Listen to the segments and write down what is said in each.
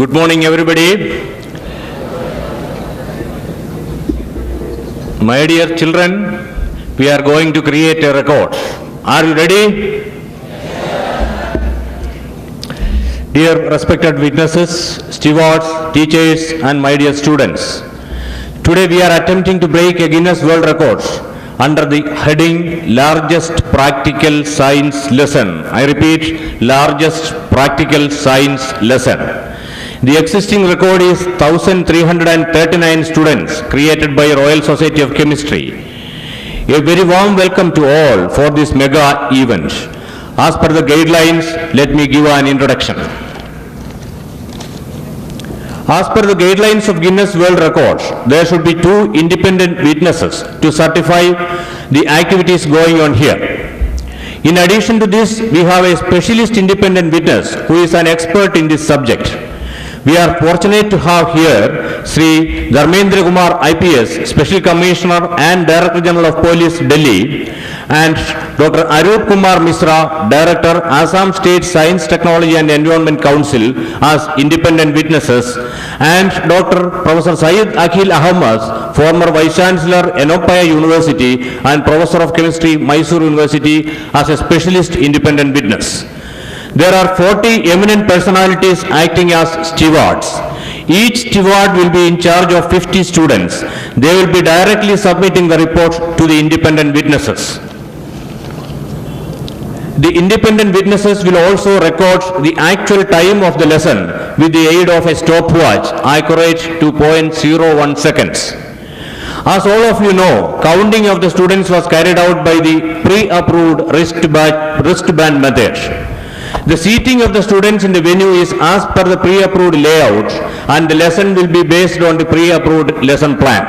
Good morning, everybody. My dear children, we are going to create a record. Are you ready? Dear respected witnesses, stewards, teachers, and my dear students, today we are attempting to break a Guinness World Record under the heading Largest Practical Science Lesson. I repeat, Largest Practical Science Lesson. The existing record is 1,339 students created by Royal Society of Chemistry. A very warm welcome to all for this mega event. As per the guidelines, let me give an introduction. As per the guidelines of Guinness World Records, there should be 2 independent witnesses to certify the activities going on here. In addition to this, we have a specialist independent witness who is an expert in this subject. We are fortunate to have here Sri Dharmendra Kumar IPS, Special Commissioner and Director General of Police, Delhi, and Dr. Arup Kumar Misra, Director, Assam State Science, Technology and Environment Council as independent witnesses, and Dr. Professor Syed Akhil Ahmad, former Vice Chancellor, Enokpaya University and Professor of Chemistry, Mysore University, as a specialist independent witness. There are 40 eminent personalities acting as stewards. Each steward will be in charge of 50 students. They will be directly submitting the report to the independent witnesses. The independent witnesses will also record the actual time of the lesson with the aid of a stopwatch, accurate to 0.01 seconds. As all of you know, counting of the students was carried out by the pre-approved wristband method. The seating of the students in the venue is as per the pre-approved layout, and the lesson will be based on the pre-approved lesson plan.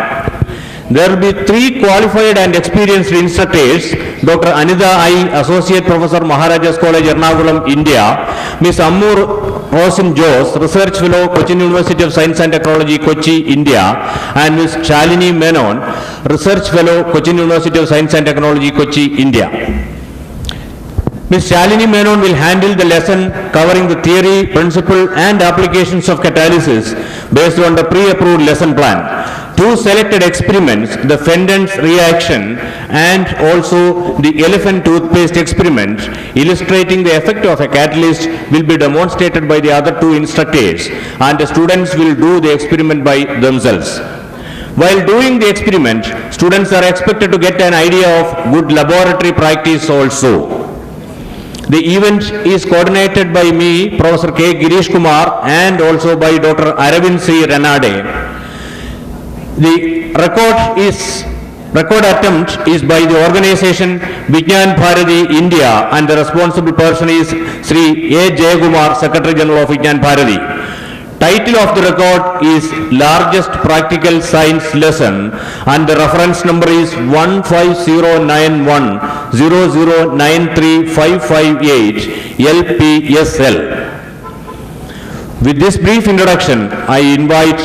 There will be 3 qualified and experienced instructors: Dr. Anita I, Associate Professor, Maharajas College, Ernakulam, India; Ms. Ammur Rosin Jose, Research Fellow, Cochin University of Science and Technology, Kochi, India; and Ms. Shalini Menon, Research Fellow, Cochin University of Science and Technology, Kochi, India. Ms. Shalini Menon will handle the lesson covering the theory, principle and applications of catalysis based on the pre-approved lesson plan. 2 selected experiments, the Fendon's reaction and also the elephant toothpaste experiment, illustrating the effect of a catalyst, will be demonstrated by the other 2 instructors, and the students will do the experiment by themselves. While doing the experiment, students are expected to get an idea of good laboratory practice also. The event is coordinated by me, Professor K. Girish Kumar, and also by Dr. Aravind C. Renade. The record attempt is by the organization Vigyan Bharati India, and the responsible person is Sri A. Jayakumar, Secretary General of Vigyan Bharati. Title of the record is Largest Practical Science Lesson, and the reference number is 15091-0093558 LPSL. With this brief introduction, I invite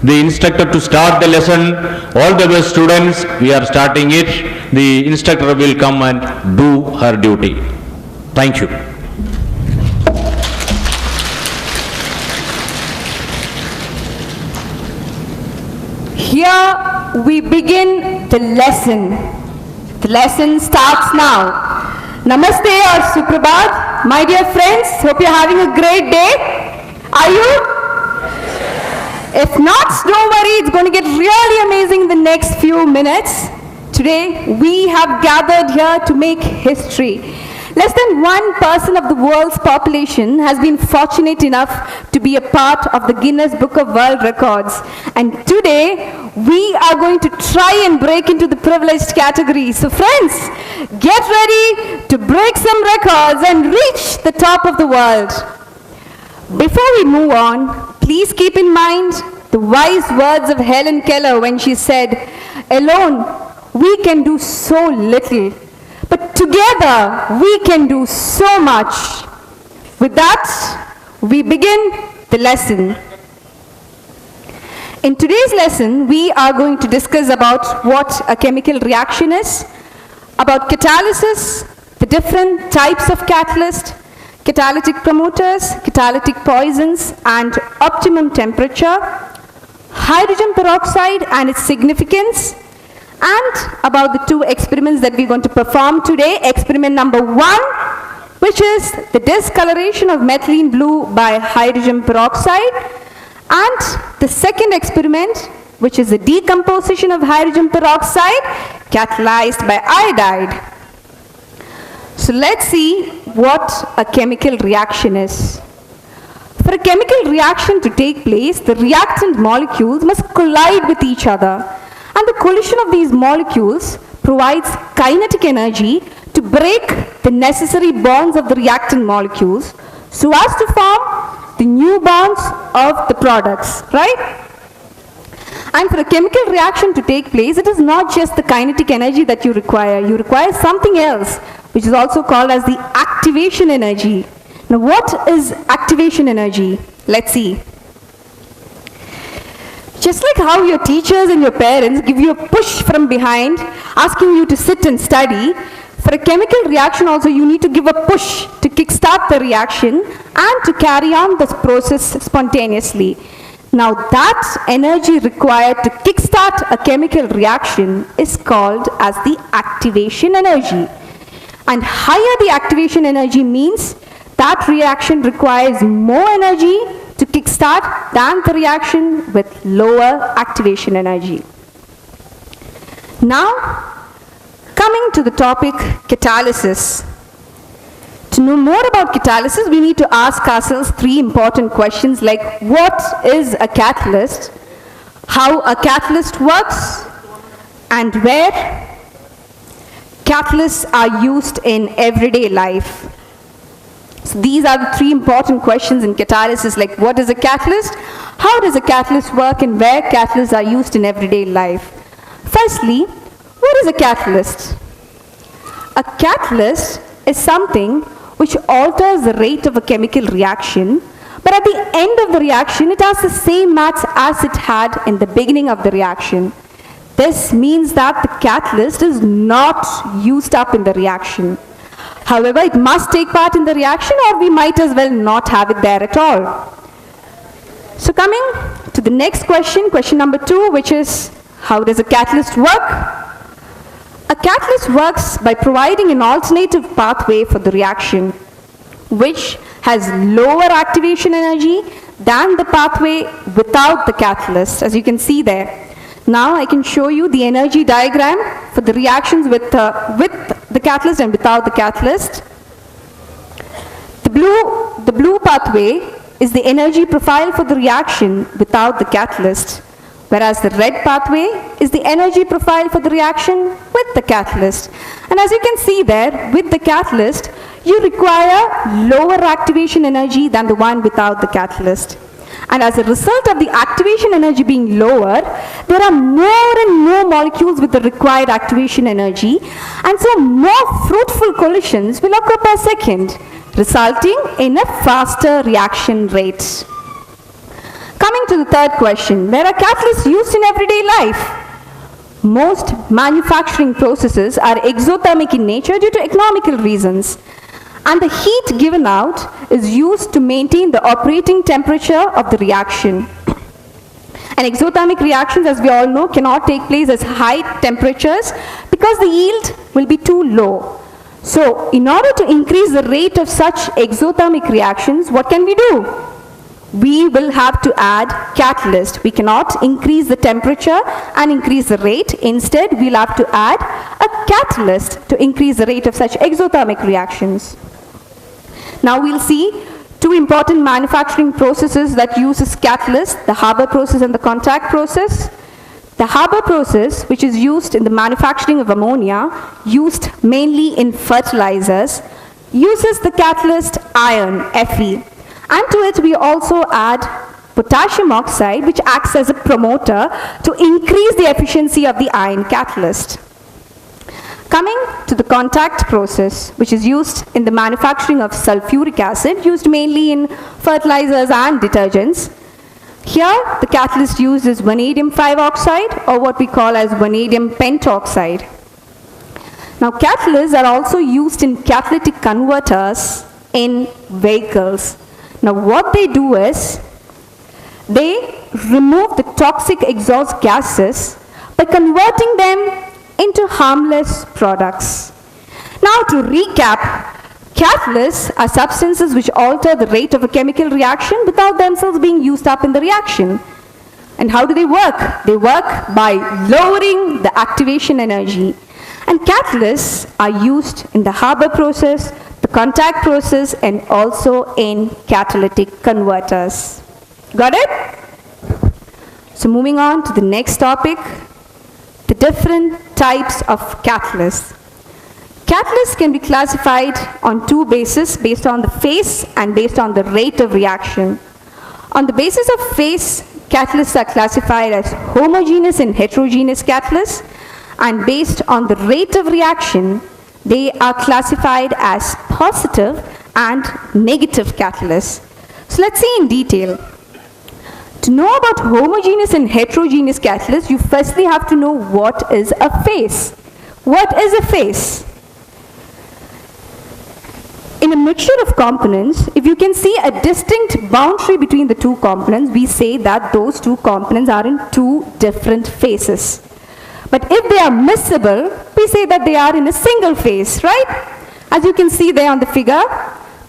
the instructor to start the lesson. All the best, students. We are starting it. The instructor will come and do her duty. Thank you. Here we begin the lesson. The lesson starts now. Namaste or Suprabhat, my dear friends. Hope you're having a great day. Are you? If not, don't worry, it's going to get really amazing in the next few minutes. Today we have gathered here to make history. Less than 1% of the world's population has been fortunate enough to be a part of the Guinness Book of World Records. And today, we are going to try and break into the privileged category. So friends, get ready to break some records and reach the top of the world. Before we move on, please keep in mind the wise words of Helen Keller when she said, "Alone, we can do so little. But together, we can do so much." With that, we begin the lesson. In today's lesson, we are going to discuss about what a chemical reaction is, about catalysis, the different types of catalyst, catalytic promoters, catalytic poisons, and optimum temperature, hydrogen peroxide and its significance, and about the two experiments that we're going to perform today. Experiment number 1, which is the discoloration of methylene blue by hydrogen peroxide, and the second experiment, which is the decomposition of hydrogen peroxide catalyzed by iodide. So let's see what a chemical reaction is. For a chemical reaction to take place, the reactant molecules must collide with each other, and the collision of these molecules provides kinetic energy to break the necessary bonds of the reactant molecules so as to form the new bonds of the products, right? And for a chemical reaction to take place, it is not just the kinetic energy that you require something else, which is also called as the activation energy. Now, what is activation energy? Let's see. Just like how your teachers and your parents give you a push from behind, asking you to sit and study, for a chemical reaction also you need to give a push to kickstart the reaction and to carry on this process spontaneously. Now, that energy required to kickstart a chemical reaction is called as the activation energy. And higher the activation energy means that reaction requires more energy to kickstart than the reaction with lower activation energy. Now, coming to the topic catalysis. To know more about catalysis, we need to ask ourselves 3 important questions like what is a catalyst, how a catalyst works, and where catalysts are used in everyday life. So these are the 3 important questions in catalysis, like what is a catalyst, how does a catalyst work, and where catalysts are used in everyday life. Firstly, what is a catalyst? A catalyst is something which alters the rate of a chemical reaction, but at the end of the reaction, it has the same mass as it had in the beginning of the reaction. This means that the catalyst is not used up in the reaction. However, it must take part in the reaction, or we might as well not have it there at all. So coming to the next question, question number 2, which is how does a catalyst work? A catalyst works by providing an alternative pathway for the reaction, which has lower activation energy than the pathway without the catalyst, as you can see there. Now I can show you the energy diagram for the reactions with the catalyst and without the catalyst. The blue pathway is the energy profile for the reaction without the catalyst, whereas the red pathway is the energy profile for the reaction with the catalyst. And as you can see there, with the catalyst, you require lower activation energy than the one without the catalyst. And as a result of the activation energy being lower, there are more and more molecules with the required activation energy, and so more fruitful collisions will occur per second, resulting in a faster reaction rate. Coming to the third question, there are catalysts used in everyday life. Most manufacturing processes are exothermic in nature due to economical reasons, and the heat given out is used to maintain the operating temperature of the reaction. And exothermic reactions, as we all know, cannot take place at high temperatures because the yield will be too low. So, in order to increase the rate of such exothermic reactions, what can we do? We will have to add catalyst. We cannot increase the temperature and increase the rate. Instead, we'll have to add a catalyst to increase the rate of such exothermic reactions. Now we'll see 2 important manufacturing processes that uses catalyst, the Haber process and the contact process. The Haber process, which is used in the manufacturing of ammonia, used mainly in fertilizers, uses the catalyst iron, Fe. And to it we also add potassium oxide, which acts as a promoter to increase the efficiency of the iron catalyst. Coming to the contact process, which is used in the manufacturing of sulfuric acid, used mainly in fertilizers and detergents. Here, the catalyst used is vanadium 5 oxide, or what we call as vanadium pentoxide. Now, catalysts are also used in catalytic converters in vehicles. Now what they do is, they remove the toxic exhaust gases by converting them into harmless products. Now to recap, catalysts are substances which alter the rate of a chemical reaction without themselves being used up in the reaction. And how do they work? They work by lowering the activation energy. And catalysts are used in the Haber process, the contact process, and also in catalytic converters. Got it? So moving on to the next topic, the different types of catalysts. Catalysts can be classified on two bases, based on the phase and based on the rate of reaction. On the basis of phase, catalysts are classified as homogeneous and heterogeneous catalysts, and based on the rate of reaction, they are classified as positive and negative catalysts. So let's see in detail. To know about homogeneous and heterogeneous catalysts, you firstly have to know what is a phase. What is a phase? In a mixture of components, if you can see a distinct boundary between the two components, we say that those two components are in two different phases. But if they are miscible, we say that they are in a single phase, right? As you can see there on the figure,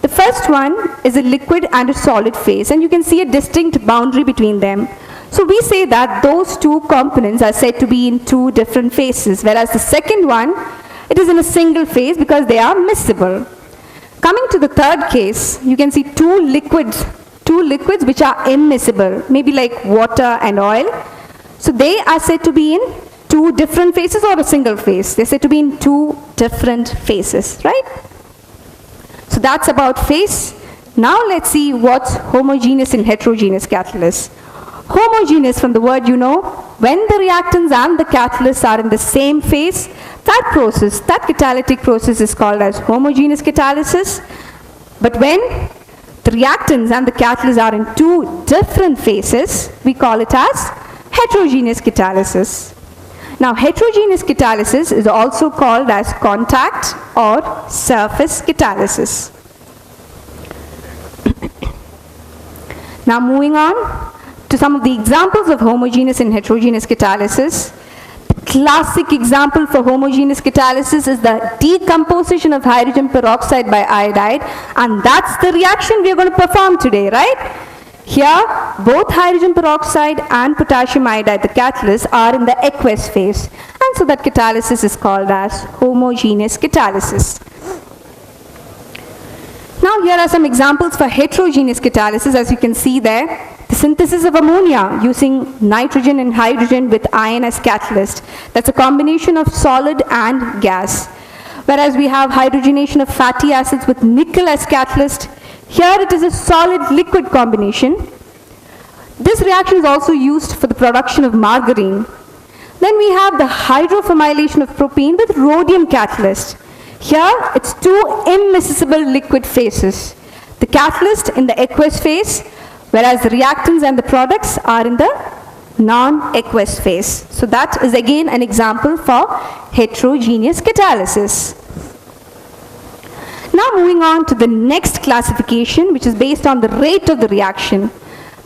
the first one is a liquid and a solid phase, and you can see a distinct boundary between them. So we say that those two components are said to be in two different phases, whereas the second one, it is in a single phase because they are miscible. Coming to the third case, you can see two liquids which are immiscible, maybe like water and oil. So they are said to be in two different phases or a single phase. They're said to be in two different phases, right? So that's about phase. Now let's see what's homogeneous and heterogeneous catalysts. Homogeneous, from the word you know, when the reactants and the catalysts are in the same phase, that process, that catalytic process is called as homogeneous catalysis. But when the reactants and the catalysts are in two different phases, we call it as heterogeneous catalysis. Now heterogeneous catalysis is also called as contact or surface catalysis. Now moving on to some of the examples of homogeneous and heterogeneous catalysis. The classic example for homogeneous catalysis is the decomposition of hydrogen peroxide by iodide, and that's the reaction we are going to perform today, right? Here, both hydrogen peroxide and potassium iodide, the catalysts, are in the aqueous phase, and so that catalysis is called as homogeneous catalysis. Now here are some examples for heterogeneous catalysis. As you can see there, the synthesis of ammonia using nitrogen and hydrogen with iron as catalyst. That's a combination of solid and gas. Whereas we have hydrogenation of fatty acids with nickel as catalyst. Here it is a solid liquid combination. This reaction is also used for the production of margarine. Then we have the hydroformylation of propene with rhodium catalyst. Here it's two immiscible liquid phases. The catalyst in the aqueous phase, whereas the reactants and the products are in the non-aqueous phase. So that is again an example for heterogeneous catalysis. Now moving on to the next classification, which is based on the rate of the reaction.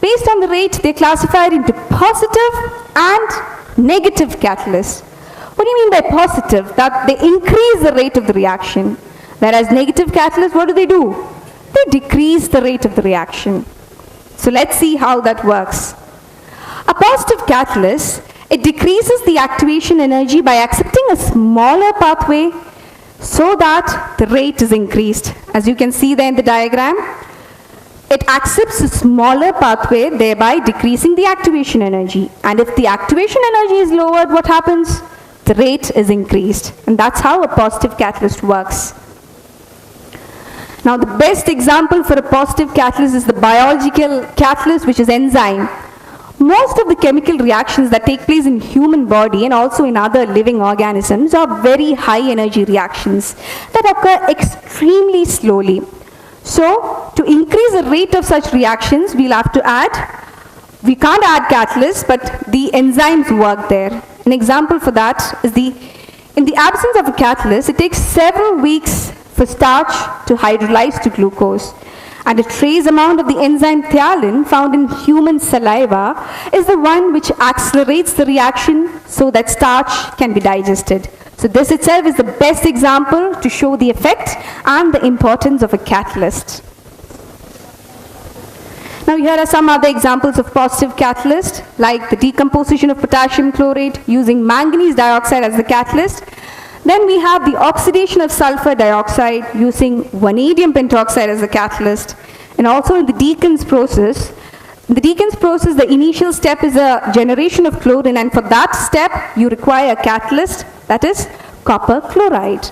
Based on the rate, they are classified into positive and negative catalysts. What do you mean by positive? That they increase the rate of the reaction. Whereas negative catalysts, what do? They decrease the rate of the reaction. So let's see how that works. A positive catalyst, it decreases the activation energy by accepting a smaller pathway so that the rate is increased. As you can see there in the diagram, it accepts a smaller pathway, thereby decreasing the activation energy. And if the activation energy is lowered, what happens? The rate is increased. And that's how a positive catalyst works. Now the best example for a positive catalyst is the biological catalyst, which is enzyme. Most of the chemical reactions that take place in human body and also in other living organisms are very high energy reactions that occur extremely slowly. So to increase the rate of such reactions, we can't add catalysts, but the enzymes work there. An example for that is in the absence of a catalyst, it takes several weeks for for starch to hydrolyze to glucose. And a trace amount of the enzyme thiolin found in human saliva is the one which accelerates the reaction so that starch can be digested. So this itself is the best example to show the effect and the importance of a catalyst. Now here are some other examples of positive catalyst, like the decomposition of potassium chlorate using manganese dioxide as the catalyst. Then we have the oxidation of sulfur dioxide using vanadium pentoxide as the catalyst. And also in the Deacon's process, the initial step is a generation of chlorine, and for that step you require a catalyst, that is copper chloride.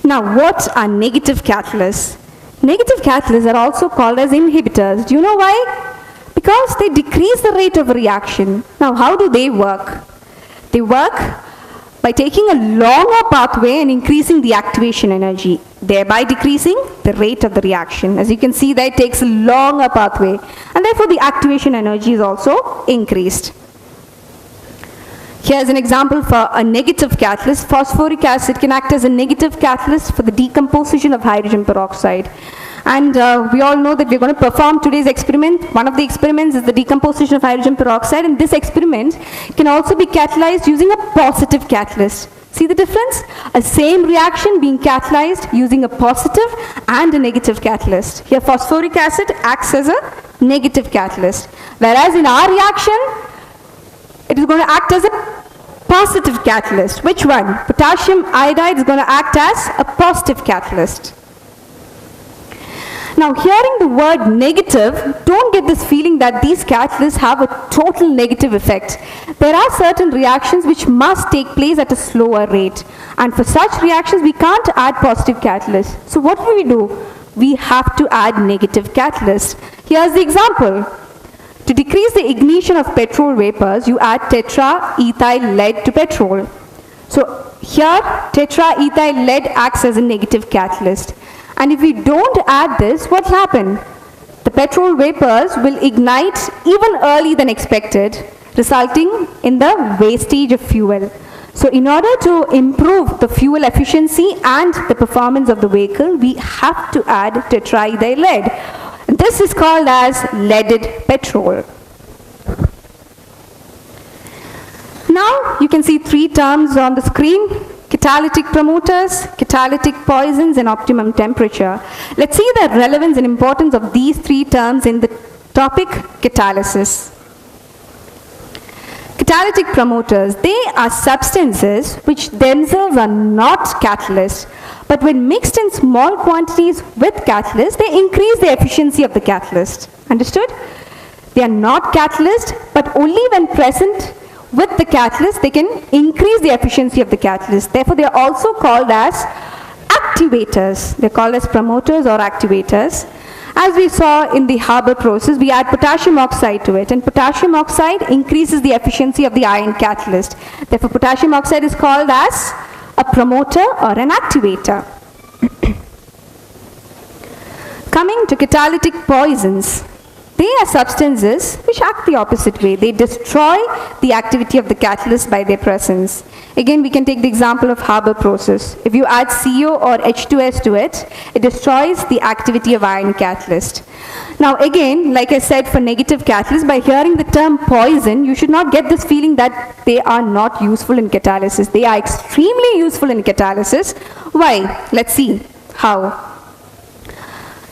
Now what are negative catalysts? Negative catalysts are also called as inhibitors. Do you know why? Because they decrease the rate of reaction. Now how do they work? They work by taking a longer pathway and increasing the activation energy, thereby decreasing the rate of the reaction. As you can see, that it takes a longer pathway, and therefore the activation energy is also increased. Here's an example for a negative catalyst. Phosphoric acid can act as a negative catalyst for the decomposition of hydrogen peroxide. And we all know that we're going to perform today's experiment. One of the experiments is the decomposition of hydrogen peroxide, and this experiment can also be catalyzed using a positive catalyst. See the difference? A same reaction being catalyzed using a positive and a negative catalyst. Here phosphoric acid acts as a negative catalyst, whereas in our reaction, it is going to act as a positive catalyst. Which one? Potassium iodide is going to act as a positive catalyst. Now, hearing the word negative, don't get this feeling that these catalysts have a total negative effect. There are certain reactions which must take place at a slower rate. And for such reactions, we can't add positive catalysts. So what do? We have to add negative catalysts. Here's the example. To decrease the ignition of petrol vapors, you add tetraethyl lead to petrol. So here, tetraethyl lead acts as a negative catalyst. And if we don't add this, what will happen? The petrol vapors will ignite even early than expected, resulting in the wastage of fuel. So in order to improve the fuel efficiency and the performance of the vehicle, we have to add tetraethyl lead. This is called as leaded petrol. Now you can see three terms on the screen: catalytic promoters, catalytic poisons, and optimum temperature. Let's see the relevance and importance of these three terms in the topic catalysis. Catalytic promoters, they are substances which themselves are not catalysts, but when mixed in small quantities with catalyst, they increase the efficiency of the catalyst. Understood? They are not catalysts, but only when present with the catalyst, they can increase the efficiency of the catalyst. Therefore, they are also called as activators. They are called as promoters or activators. As we saw in the Haber process, we add potassium oxide to it, and potassium oxide increases the efficiency of the ion catalyst. Therefore, potassium oxide is called as a promoter or an activator. Coming to catalytic poisons, they are substances which act the opposite way. They destroy the activity of the catalyst by their presence. Again, we can take the example of Haber process. If you add CO or H2S to it, it destroys the activity of ion catalyst. Now again, like I said for negative catalyst, by hearing the term poison, you should not get this feeling that they are not useful in catalysis. They are extremely useful in catalysis. Why? Let's see how.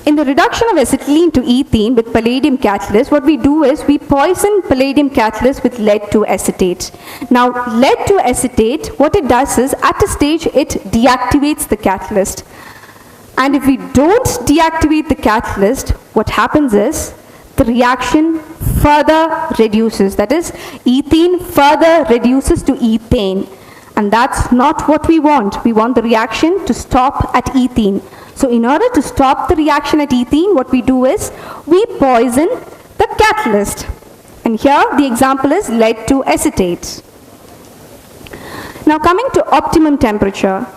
In the reduction of acetylene to ethene with palladium catalyst, what we do is we poison palladium catalyst with lead 2 acetate. Now, lead 2 acetate, what it does is, at a stage, it deactivates the catalyst. And if we don't deactivate the catalyst, what happens is, the reaction further reduces. That is, ethene further reduces to ethane. And that's not what we want. We want the reaction to stop at ethene. So in order to stop the reaction at ethene, what we do is we poison the catalyst. And here the example is lead 2 acetate. Now coming to optimum temperature.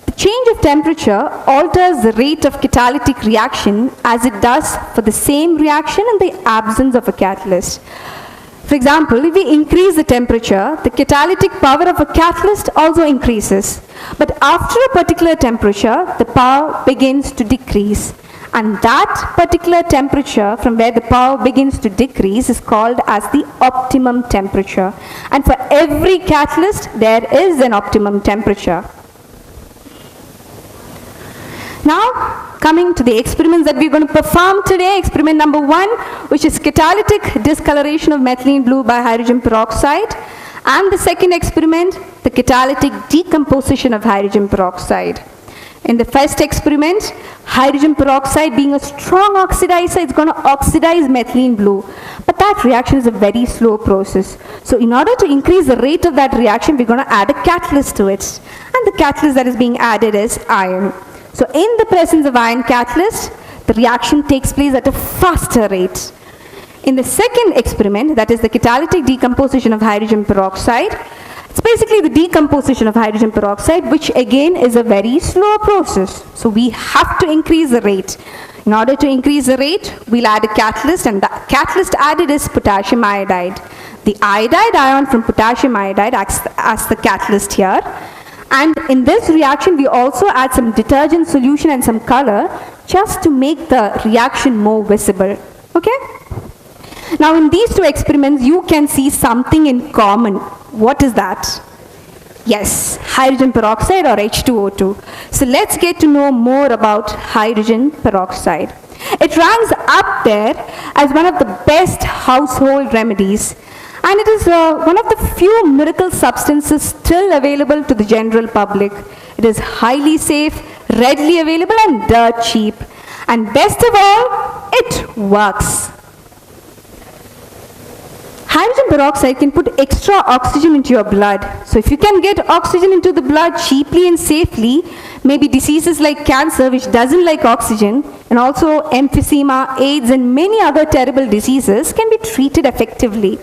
The change of temperature alters the rate of catalytic reaction as it does for the same reaction in the absence of a catalyst. For example, if we increase the temperature, the catalytic power of a catalyst also increases. But after a particular temperature, the power begins to decrease. And that particular temperature from where the power begins to decrease is called as the optimum temperature. And for every catalyst, there is an optimum temperature. Now, coming to the experiments that we're going to perform today, experiment number 1, which is catalytic discoloration of methylene blue by hydrogen peroxide, and the second experiment, the catalytic decomposition of hydrogen peroxide. In the first experiment, hydrogen peroxide being a strong oxidizer, it's going to oxidize methylene blue. But that reaction is a very slow process. So in order to increase the rate of that reaction, we're going to add a catalyst to it. And the catalyst that is being added is iron. So in the presence of iron catalyst, the reaction takes place at a faster rate. In the second experiment, that is the catalytic decomposition of hydrogen peroxide, it's basically the decomposition of hydrogen peroxide, which again is a very slow process. So we have to increase the rate. In order to increase the rate, we'll add a catalyst, and the catalyst added is potassium iodide. The iodide ion from potassium iodide acts as the catalyst here. And in this reaction, we also add some detergent solution and some color just to make the reaction more visible. Okay? Now in these two experiments, you can see something in common. What is that? Yes, hydrogen peroxide or H2O2. So let's get to know more about hydrogen peroxide. It ranks up there as one of the best household remedies. And it is one of the few miracle substances still available to the general public. It is highly safe, readily available, and dirt cheap. And best of all, it works. Hydrogen peroxide can put extra oxygen into your blood. So if you can get oxygen into the blood cheaply and safely, maybe diseases like cancer, which doesn't like oxygen, and also emphysema, AIDS, and many other terrible diseases can be treated effectively.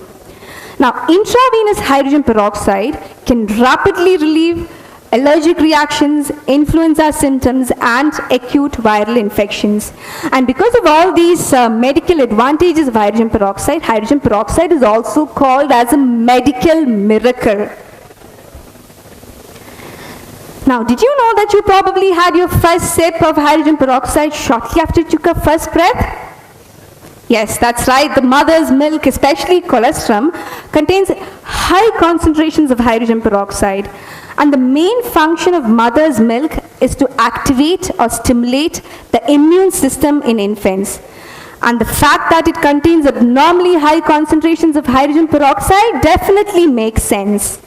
Now, intravenous hydrogen peroxide can rapidly relieve allergic reactions, influenza symptoms, and acute viral infections. And because of all these medical advantages of hydrogen peroxide is also called as a medical miracle. Now, did you know that you probably had your first sip of hydrogen peroxide shortly after you took a first breath? Yes, that's right. The mother's milk, especially colostrum, contains high concentrations of hydrogen peroxide. And the main function of mother's milk is to activate or stimulate the immune system in infants. And the fact that it contains abnormally high concentrations of hydrogen peroxide definitely makes sense.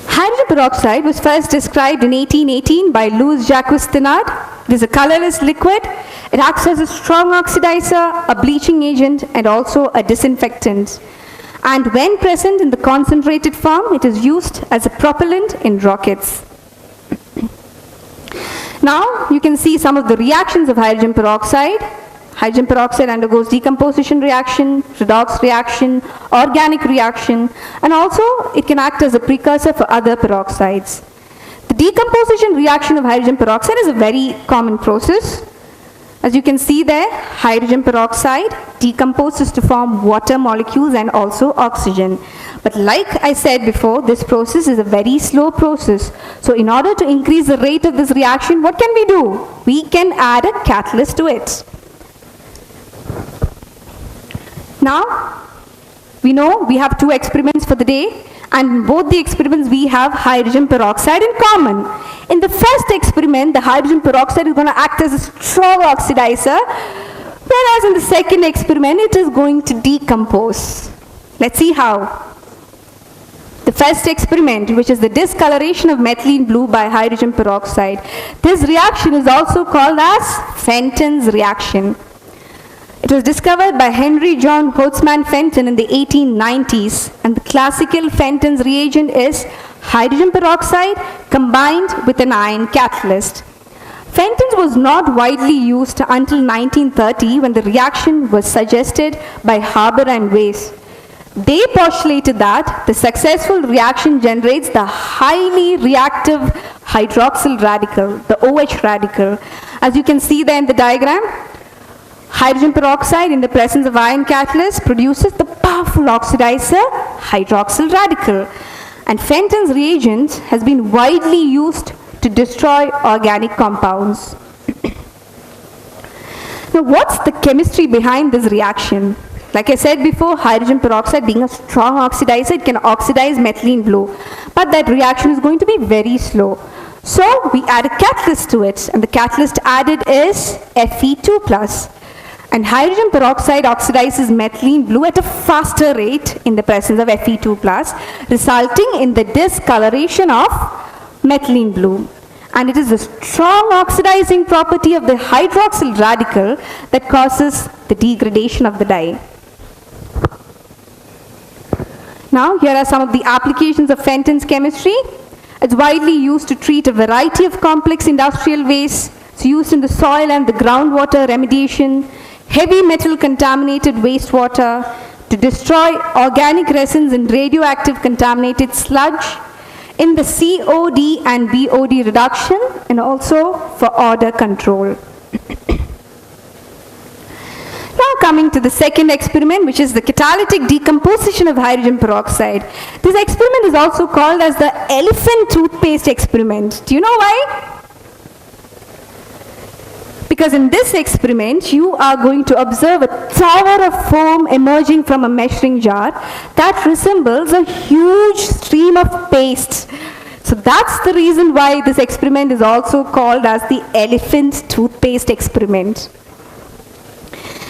Hydrogen peroxide was first described in 1818 by Louis Jacques Thénard. It is a colorless liquid. It acts as a strong oxidizer, a bleaching agent, and also a disinfectant. And when present in the concentrated form, it is used as a propellant in rockets. Now, you can see some of the reactions of hydrogen peroxide. Hydrogen peroxide undergoes decomposition reaction, redox reaction, organic reaction, and also it can act as a precursor for other peroxides. The decomposition reaction of hydrogen peroxide is a very common process. As you can see there, hydrogen peroxide decomposes to form water molecules and also oxygen. But like I said before, this process is a very slow process. So in order to increase the rate of this reaction, what can we do? We can add a catalyst to it. Now, we know we have two experiments for the day, and in both the experiments we have hydrogen peroxide in common. In the first experiment, the hydrogen peroxide is going to act as a strong oxidizer, whereas in the second experiment it is going to decompose. Let's see how. The first experiment, which is the discoloration of methylene blue by hydrogen peroxide. This reaction is also called as Fenton's reaction. It was discovered by Henry John Holtzman Fenton in the 1890s, and the classical Fenton's reagent is hydrogen peroxide combined with an iron catalyst. Fenton's was not widely used until 1930, when the reaction was suggested by Haber and Weiss. They postulated that the successful reaction generates the highly reactive hydroxyl radical, the OH radical. As you can see there in the diagram, Hydrogen peroxide in the presence of iron catalyst produces the powerful oxidizer hydroxyl radical. And Fenton's reagent has been widely used to destroy organic compounds. Now, what's the chemistry behind this reaction? Like I said before, hydrogen peroxide being a strong oxidizer, it can oxidize methylene blue. But that reaction is going to be very slow. So we add a catalyst to it, and the catalyst added is Fe2+. And hydrogen peroxide oxidizes methylene blue at a faster rate in the presence of Fe2+, resulting in the discoloration of methylene blue. And it is the strong oxidizing property of the hydroxyl radical that causes the degradation of the dye. Now, here are some of the applications of Fenton's chemistry. It's widely used to treat a variety of complex industrial wastes. It's used in the soil and the groundwater remediation, heavy metal contaminated wastewater, to destroy organic resins in radioactive contaminated sludge, in the COD and BOD reduction, and also for odor control. Now coming to the second experiment, which is the catalytic decomposition of hydrogen peroxide. This experiment is also called as the elephant toothpaste experiment. Do you know why? Because in this experiment, you are going to observe a tower of foam emerging from a measuring jar that resembles a huge stream of paste. So that's the reason why this experiment is also called as the elephant toothpaste experiment.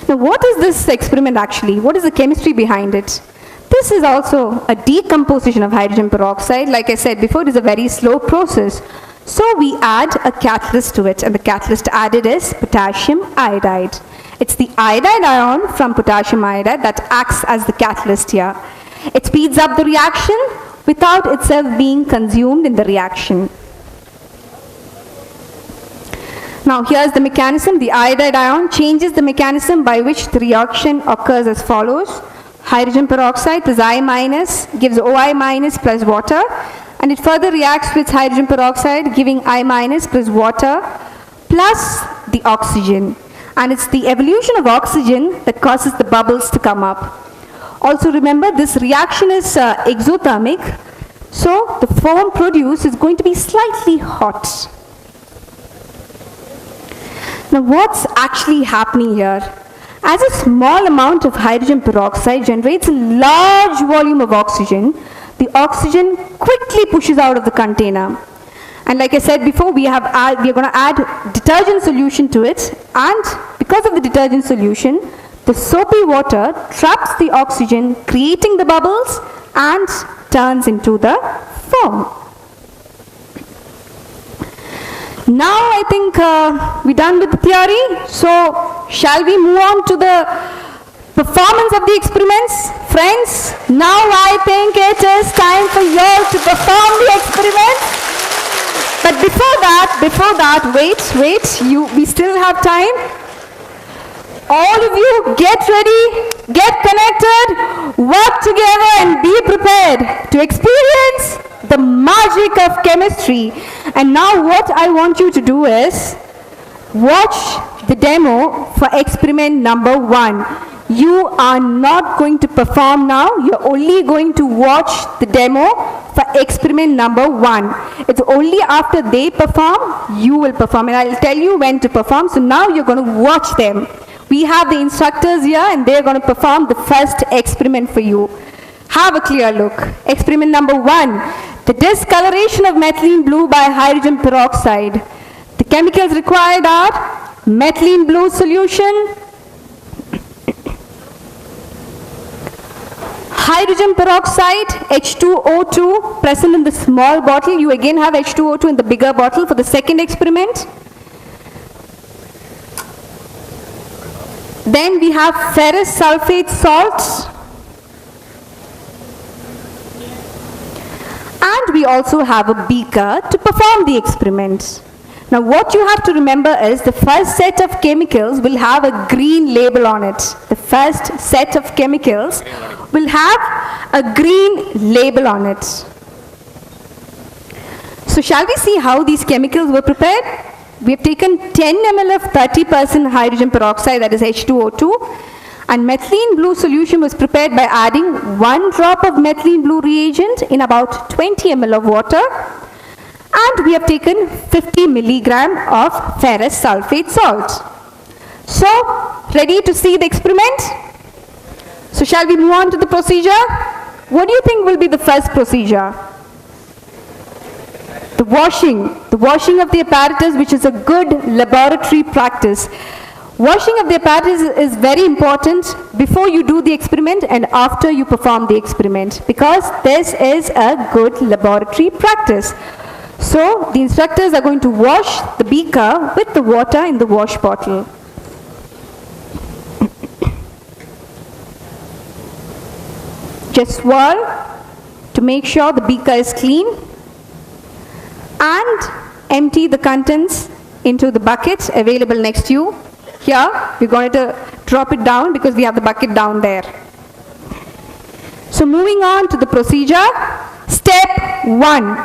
Now, what is this experiment actually? What is the chemistry behind it? This is also a decomposition of hydrogen peroxide. Like I said before, it is a very slow process. So we add a catalyst to it, and the catalyst added is potassium iodide. It's the iodide ion from potassium iodide that acts as the catalyst here. It speeds up the reaction without itself being consumed in the reaction. Now here's the mechanism. The iodide ion changes the mechanism by which the reaction occurs as follows. Hydrogen peroxide plus I minus gives OI minus plus water, and it further reacts with hydrogen peroxide giving I minus plus water plus the oxygen. And it's the evolution of oxygen that causes the bubbles to come up. Also remember, this reaction is exothermic, so the foam produced is going to be slightly hot. Now what's actually happening here? As a small amount of hydrogen peroxide generates a large volume of oxygen, the oxygen quickly pushes out of the container. And like I said before, we are going to add detergent solution to it, and because of the detergent solution, the soapy water traps the oxygen, creating the bubbles, and turns into the foam. Now I think we're done with the theory, so shall we move on to the performance of the experiments? Friends, now I think it is time for you all to perform the experiments. But before that, wait, we still have time. All of you, get ready, get connected, work together and be prepared to experience the magic of chemistry. And now what I want you to do is watch the demo for experiment number 1. You are not going to perform now, you're only going to watch the demo for experiment number 1. It's only after they perform, you will perform, and I'll tell you when to perform. So now you're going to watch them. We have the instructors here, and they're going to perform the first experiment for you. Have a clear look. Experiment number 1, the discoloration of methylene blue by hydrogen peroxide. The chemicals required are methylene blue solution, hydrogen peroxide, H2O2 present in the small bottle. You again have H2O2 in the bigger bottle for the second experiment. Then we have ferrous sulfate salts. And we also have a beaker to perform the experiment. Now what you have to remember is the first set of chemicals will have a green label on it. The first set of chemicals will have a green label on it. So shall we see how these chemicals were prepared? We have taken 10 ml of 30% hydrogen peroxide, that is H2O2, and methylene blue solution was prepared by adding 1 drop of methylene blue reagent in about 20 ml of water, and we have taken 50 milligram of ferrous sulfate salt. So, ready to see the experiment? So, shall we move on to the procedure? What do you think will be the first procedure? The washing of the apparatus, which is a good laboratory practice. Washing of the apparatus is very important before you do the experiment and after you perform the experiment, because this is a good laboratory practice. So the instructors are going to wash the beaker with the water in the wash bottle. Just swirl to make sure the beaker is clean and empty the contents into the bucket available next to you. Here we're going to drop it down because we have the bucket down there. So moving on to the procedure, step 1.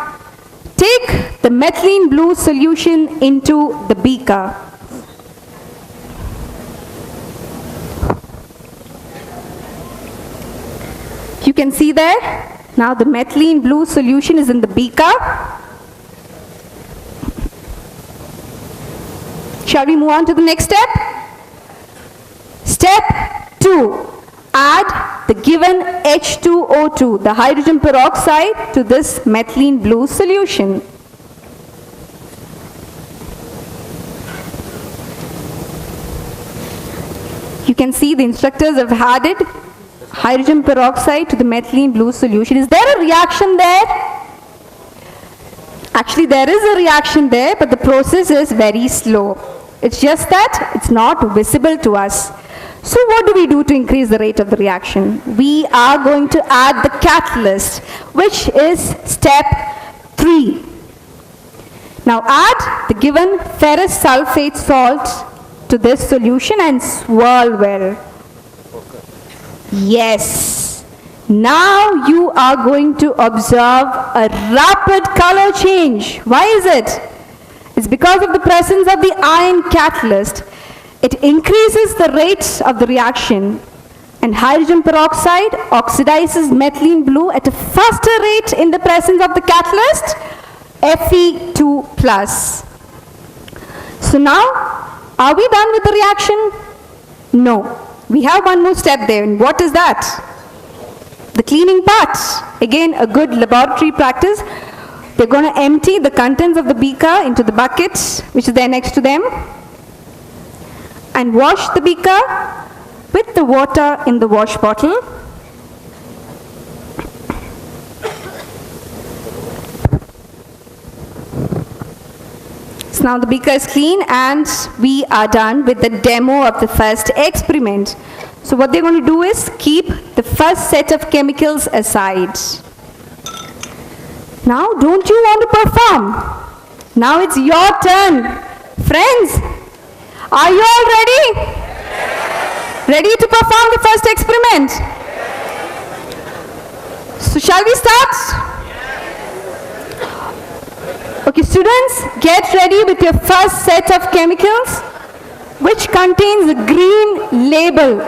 Take the methylene blue solution into the beaker. You can see there, now the methylene blue solution is in the beaker. Shall we move on to the next step? Step 2. Add the given H2O2, the hydrogen peroxide, to this methylene blue solution. You can see the instructors have added hydrogen peroxide to the methylene blue solution. Is there a reaction there? Actually, there is a reaction there, but the process is very slow. It's just that it's not visible to us. So what do we do to increase the rate of the reaction? We are going to add the catalyst, which is step 3. Now add the given ferrous sulfate salt to this solution and swirl well. Yes. Now you are going to observe a rapid color change. Why is it? It's because of the presence of the iron catalyst. It increases the rate of the reaction, and hydrogen peroxide oxidizes methylene blue at a faster rate in the presence of the catalyst, Fe2+. So now, are we done with the reaction? No. We have one more step there, and what is that? The cleaning part. Again, a good laboratory practice. They're going to empty the contents of the beaker into the bucket, which is there next to them, and wash the beaker with the water in the wash bottle. So now the beaker is clean and we are done with the demo of the first experiment. So what they're going to do is keep the first set of chemicals aside. Now don't you want to perform? Now it's your turn. Friends, are you all ready? Ready to perform the first experiment? So shall we start? Okay, students, get ready with your first set of chemicals, which contains a green label.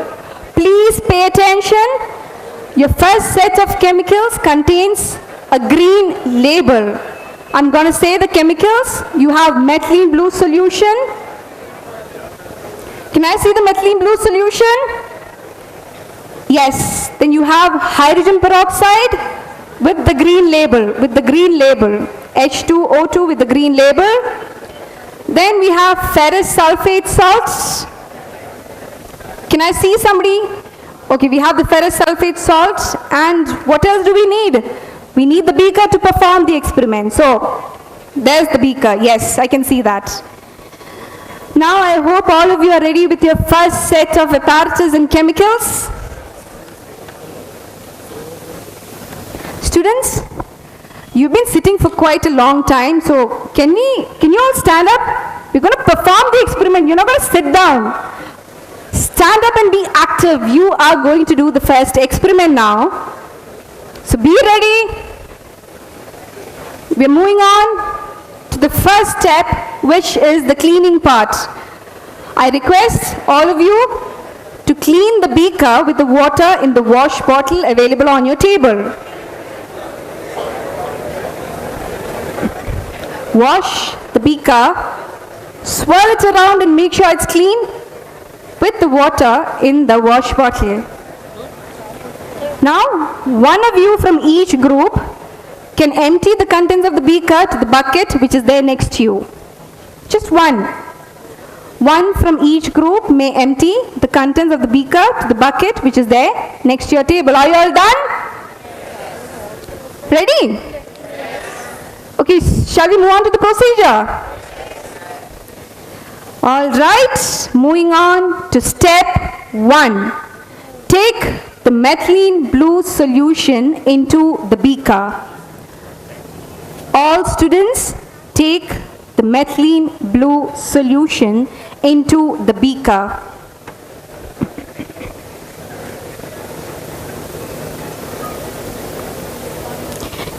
Please pay attention. Your first set of chemicals contains a green label. I'm going to say the chemicals. You have methylene blue solution. Can I see the methylene blue solution? Yes. Then you have hydrogen peroxide with the green label, H2O2 with the green label. Then we have ferrous sulfate salts. Can I see somebody? Okay, we have the ferrous sulfate salt, and what else do we need? We need the beaker to perform the experiment. So, there's the beaker. Yes, I can see that. Now I hope all of you are ready with your first set of apparatus and chemicals. Students, you've been sitting for quite a long time, so can you all stand up? We're going to perform the experiment. You're not going to sit down. Stand up and be active. You are going to do the first experiment now. So be ready. We're moving on to to the first step, which is the cleaning part. I request all of you to clean the beaker with the water in the wash bottle available on your table. Wash the beaker, swirl it around and make sure it's clean with the water in the wash bottle. Now, one of you from each group can empty the contents of the beaker to the bucket which is there next to you. Just one. One from each group may empty the contents of the beaker to the bucket which is there next to your table. Are you all done? Ready? Okay, shall we move on to the procedure? All right, moving on to step 1. Take the methylene blue solution into the beaker. All students take the methylene blue solution into the beaker.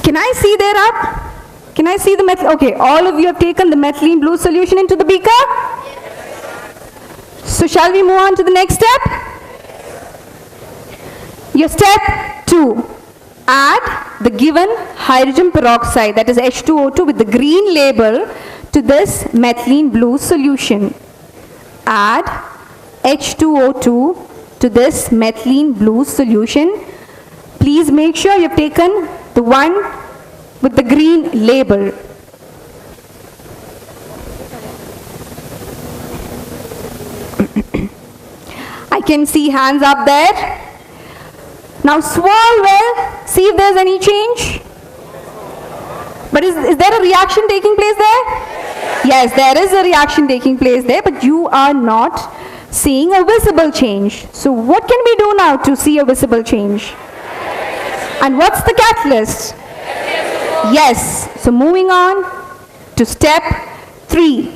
Can I see there up? Can I see the methylene? Okay, all of you have taken the methylene blue solution into the beaker? So shall we move on to the next step? Your step 2. Add the given hydrogen peroxide, that is H2O2 with the green label, to this methylene blue solution. Add H2O2 to this methylene blue solution. Please make sure you have taken the one with the green label. I can see hands up there. Now swirl well, see if there's any change. But is there a reaction taking place there? Yes, there is a reaction taking place there, but you are not seeing a visible change. So what can we do now to see a visible change? And what's the catalyst? Yes. So moving on to step 3.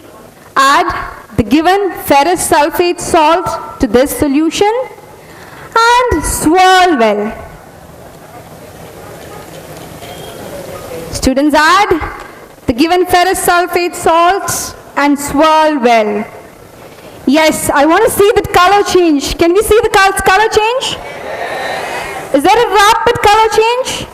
Add the given ferrous sulfate salt to this solution and swirl well. Students, add the given ferrous sulfate salt and swirl well. Yes, I want to see the color change. Can we see the color change? Is there a rapid color change?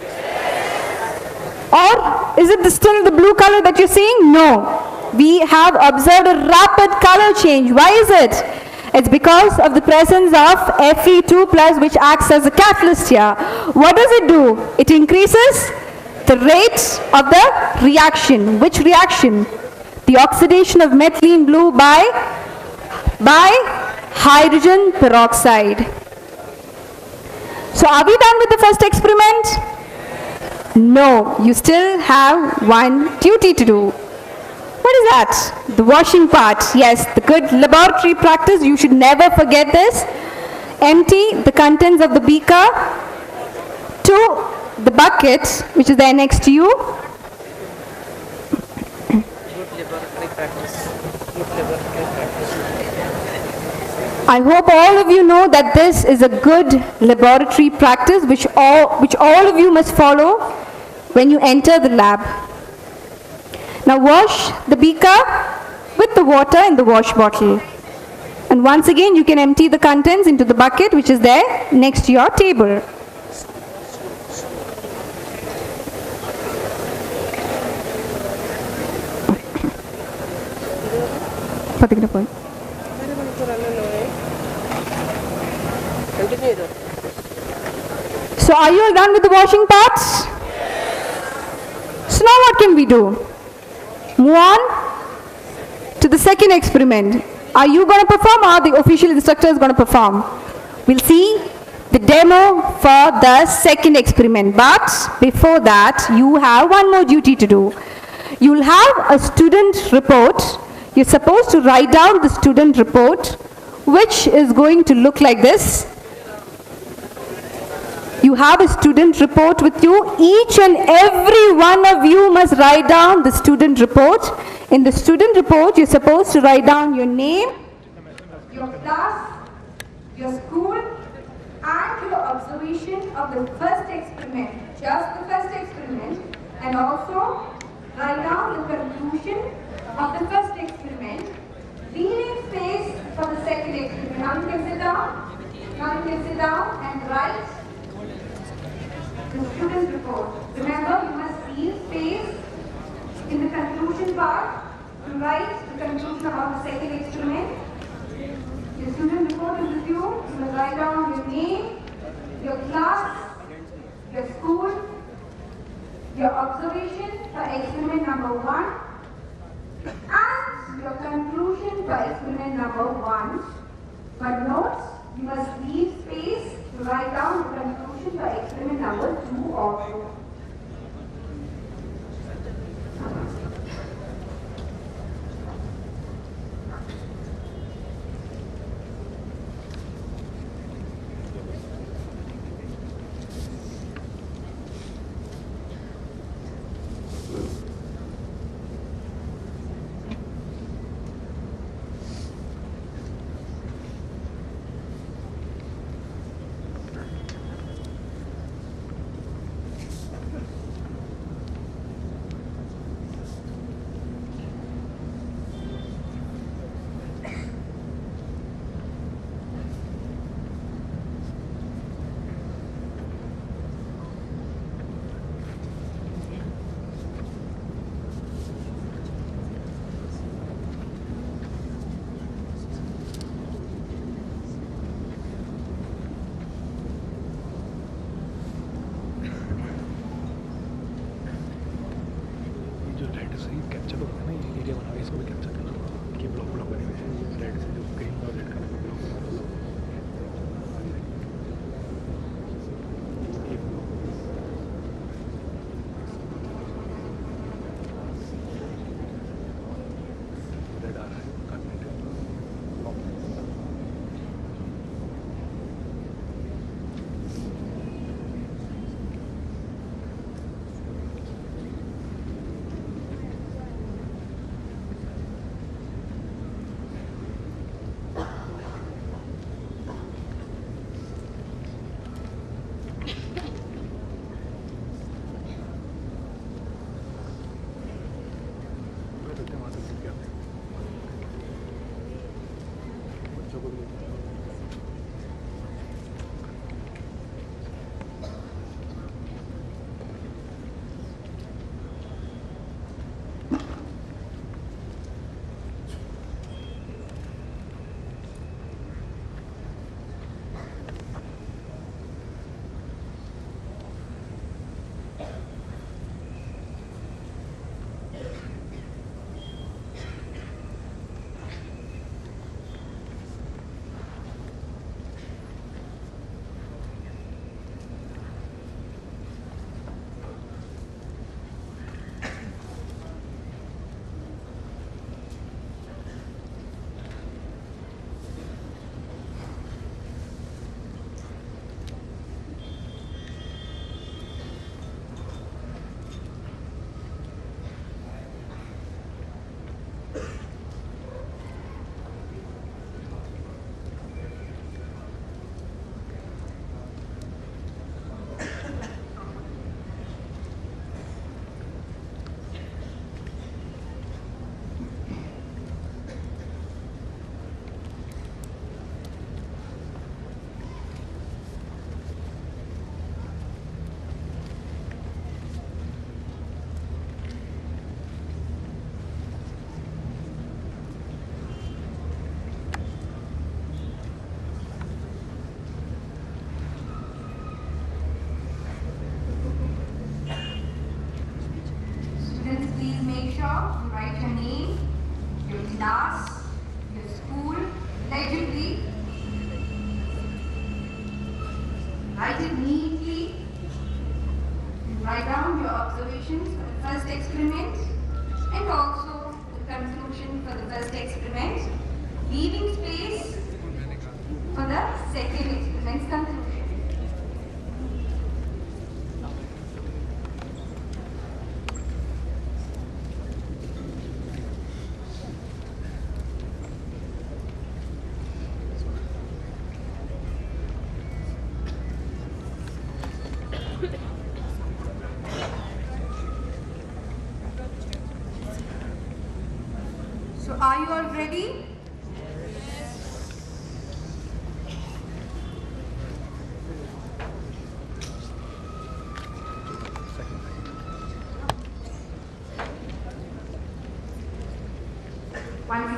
Or is it still the blue color that you're seeing? No. We have observed a rapid color change. Why is it? It's because of the presence of Fe2+, which acts as a catalyst here. What does it do? It increases the rate of the reaction. Which reaction? The oxidation of methylene blue by hydrogen peroxide. So are we done with the first experiment? No, you still have one duty to do. What is that? The washing part. Yes, the good laboratory practice. You should never forget this. Empty the contents of the beaker to the bucket which is there next to you. I hope all of you know that this is a good laboratory practice which all of you must follow when you enter the lab. Now wash the beaker with the water in the wash bottle. And once again you can empty the contents into the bucket which is there next to your table. So are you all done with the washing parts? So now what can we do? Move on to the second experiment. Are you going to perform or the official instructor is going to perform? We'll see the demo for the second experiment. But before that, you have one more duty to do. You'll have a student report. You're supposed to write down the student report, which is going to look like this. You have a student report with you. Each and every one of you must write down the student report. In the student report, you're supposed to write down your name, your class, your school, and your observation of the first experiment, just the first experiment, and also write down the conclusion of the first experiment, leaving space for the second experiment. Now you can sit down. Now you can sit down and write the student report. Remember, you must leave space in the conclusion part to write the conclusion about the second experiment. Your student report is with you. You must write down your name, your class, your school, your observation for experiment number 1, and your conclusion for experiment number 1. But note, you must leave space to write down the conclusion for experiment number 2 also. class, your school, legibly. Write it neatly. Write down your observations for the first experiment and also the conclusion for the first experiment, leaving space for the second experiment's conclusion.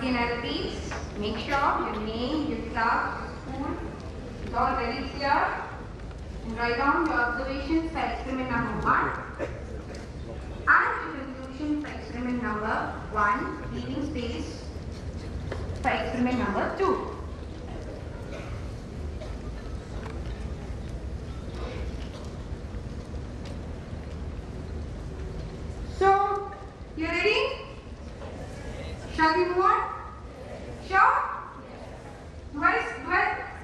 again I repeat, make sure your name, your class, school is all very clear. And write down your observations for experiment number 1 and your conclusion for experiment number 1, leaving space for experiment number 2. So, you ready? Shall we move on? Sure? Guys,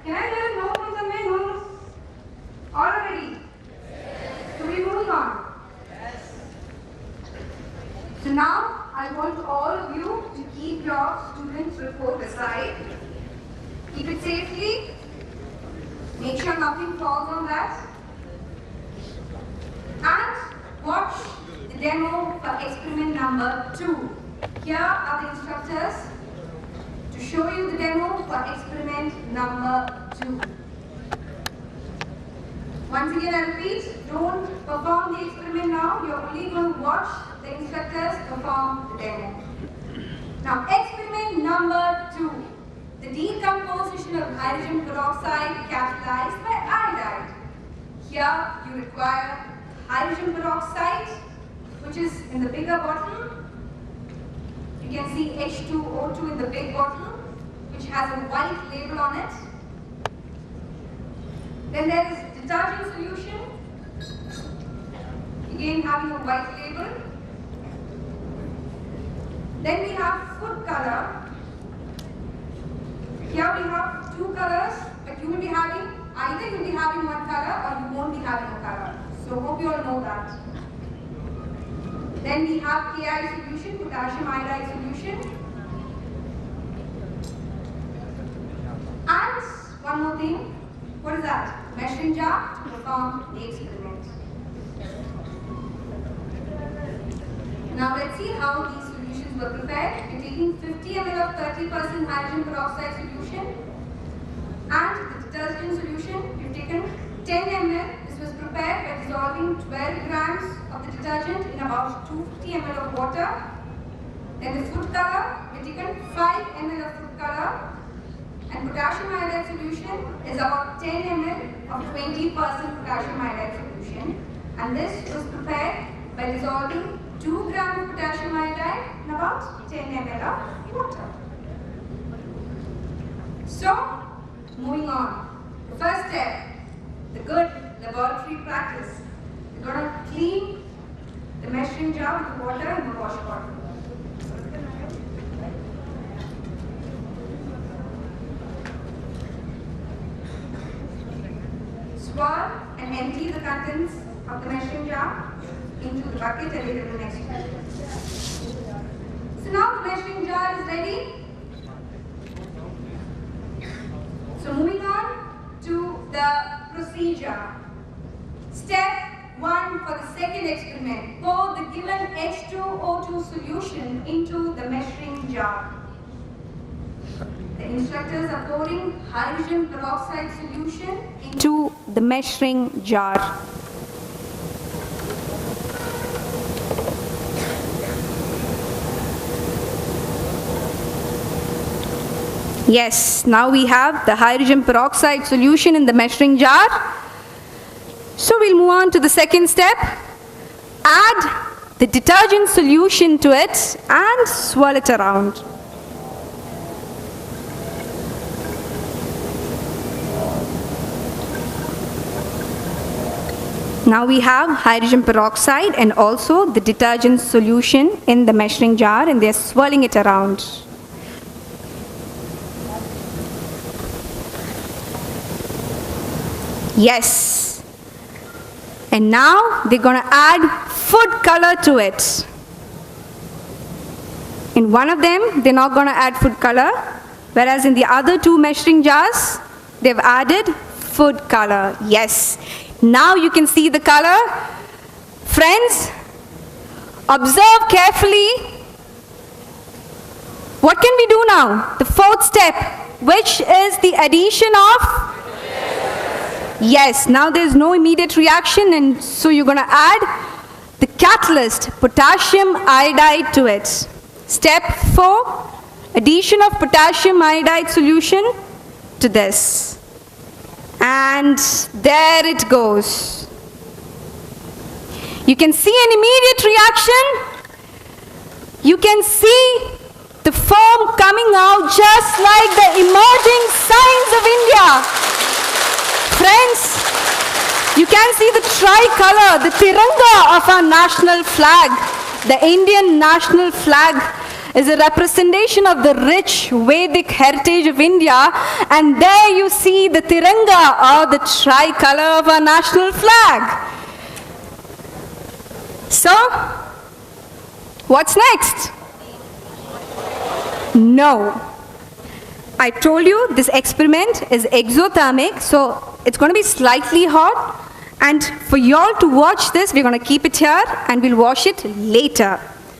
can I get a no from somewhere? No? All ready? So we're moving on. So now I want all of you to keep your students' report aside. Keep it safely. Make sure nothing falls on that. And watch the demo for experiment number 2. Here are the instructors to show you the demo for experiment number 2. Once again I repeat, don't perform the experiment now, you're only going to watch the instructors perform the demo. Now experiment number 2, the decomposition of hydrogen peroxide catalyzed by iodide. Here you require hydrogen peroxide, which is in the bigger bottle. You can see H2O2 in the big bottle, which has a white label on it. Then there is detergent solution, again having a white label. Then we have food color. Here we have 2 colors, but you will be having, either you will be having one color or you won't be having a color. So hope you all know that. Then we have Ki solution, potassium iodide solution. And one more thing, what is that? Measuring jar to perform the experiment. Now let's see how these solutions were prepared. We're taking 50 ml of 30% hydrogen peroxide solution and the detergent solution. We've taken 10 ml. This was prepared by dissolving 12 grams of the detergent in about 250 ml of water. Then the food color, we've taken 5 ml of food color. And potassium iodide solution is about 10 ml of 20% potassium iodide solution. And this was prepared by dissolving 2 grams of potassium iodide in about 10 ml of water. So, moving on. The first step, the good laboratory practice. We're going to clean the measuring jar with the water and the wash bottle. Swirl and empty the contents of the measuring jar into the bucket and it will next step. So now the measuring jar is ready. So moving on to the procedure. Step 1 for the second experiment. Pour the given H2O2 solution into the measuring jar. The instructors are pouring hydrogen peroxide solution into the measuring jar. Yes, now we have the hydrogen peroxide solution in the measuring jar. So we'll move on to the second step. Add the detergent solution to it and swirl it around. Now we have hydrogen peroxide and also the detergent solution in the measuring jar and they're swirling it around. Yes. And now they're going to add food color to it. In one of them, they're not going to add food color, whereas in the other 2 measuring jars, they've added food color. Yes. Now you can see the color. Friends, observe carefully. What can we do now? The 4th step, which is the addition of? Yes, now there's no immediate reaction and so you're going to add the catalyst, potassium iodide to it. Step 4 addition of potassium iodide solution to this. And there it goes. You can see an immediate reaction. You can see the foam coming out just like the emerging signs of India. Friends, you can see the tricolor, the Tiranga of our national flag. The Indian national flag is a representation of the rich Vedic heritage of India, and there you see the Tiranga, or the tricolor of our national flag. So, what's next? No. I told you this experiment is exothermic, so it's going to be slightly hot. And for y'all to watch this, we're going to keep it here and we'll wash it later.